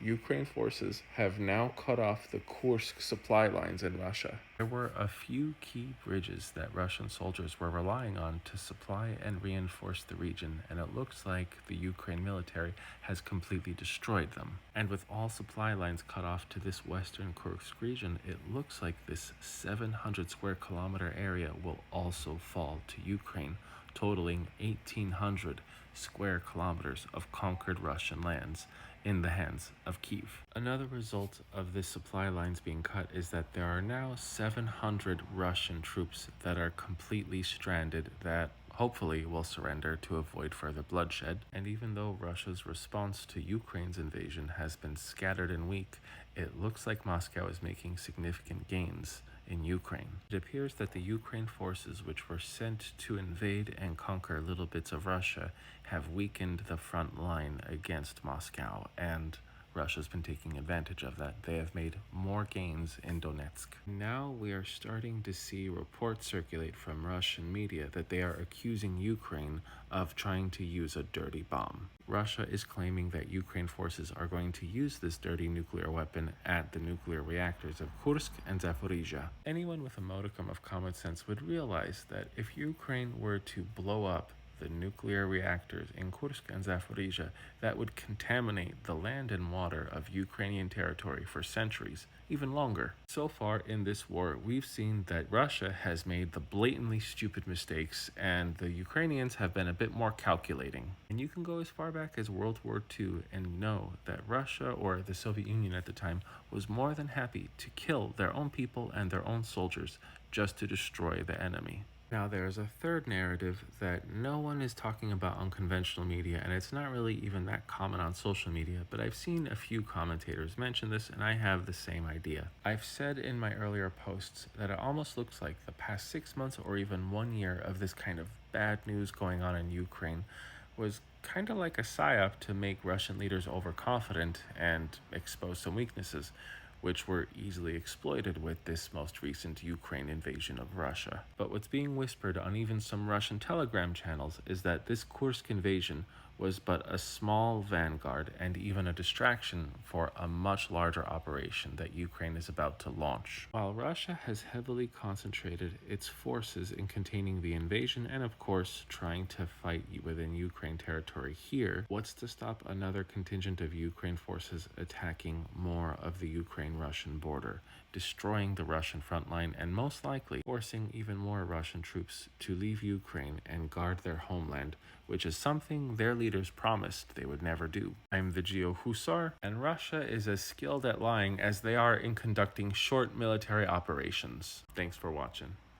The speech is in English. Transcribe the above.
Ukraine forces have now cut off the Kursk supply lines in Russia. There were a few key bridges that Russian soldiers were relying on to supply and reinforce the region, and it looks like the Ukraine military has completely destroyed them. And with all supply lines cut off to this western Kursk region, it looks like this 700 square kilometer area will also fall to Ukraine, totaling 1,800 square kilometers of conquered Russian lands in the hands of Kiev. Another result of this supply lines being cut is that there are now 700 Russian troops that are completely stranded that hopefully will surrender to avoid further bloodshed. And even though Russia's response to Ukraine's invasion has been scattered and weak, it looks like Moscow is making significant gains in Ukraine. It appears that the Ukraine forces which were sent to invade and conquer little bits of Russia have weakened the front line against Moscow, and Russia's been taking advantage of that. They have made more gains in Donetsk. Now we are starting to see reports circulate from Russian media that they are accusing Ukraine of trying to use a dirty bomb. Russia is claiming that Ukraine forces are going to use this dirty nuclear weapon at the nuclear reactors of Kursk and Zaporizhia. Anyone with a modicum of common sense would realize that if Ukraine were to blow up the nuclear reactors in Kursk and Zaporizhia, that would contaminate the land and water of Ukrainian territory for centuries, even longer. So far in this war, we've seen that Russia has made the blatantly stupid mistakes, and the Ukrainians have been a bit more calculating. And you can go as far back as World War II and know that Russia, or the Soviet Union at the time, was more than happy to kill their own people and their own soldiers just to destroy the enemy. Now, there's a third narrative that no one is talking about on conventional media, and it's not really even that common on social media, but I've seen a few commentators mention this, and I have the same idea. I've said in my earlier posts that it almost looks like the past 6 months or even 1 year of this kind of bad news going on in Ukraine was kind of like a psyop to make Russian leaders overconfident and expose some weaknesses, which were easily exploited with this most recent Ukraine invasion of Russia. But what's being whispered on even some Russian Telegram channels is that this Kursk invasion was but a small vanguard and even a distraction for a much larger operation that Ukraine is about to launch. While Russia has heavily concentrated its forces in containing the invasion and of course trying to fight within Ukraine territory here, what's to stop another contingent of Ukraine forces attacking more of the Ukraine-Russian border, destroying the Russian front line and most likely forcing even more Russian troops to leave Ukraine and guard their homeland, which is something their leaders promised they would never do. I'm the Geo Hussar, and Russia is as skilled at lying as they are in conducting short military operations. Thanks for watching.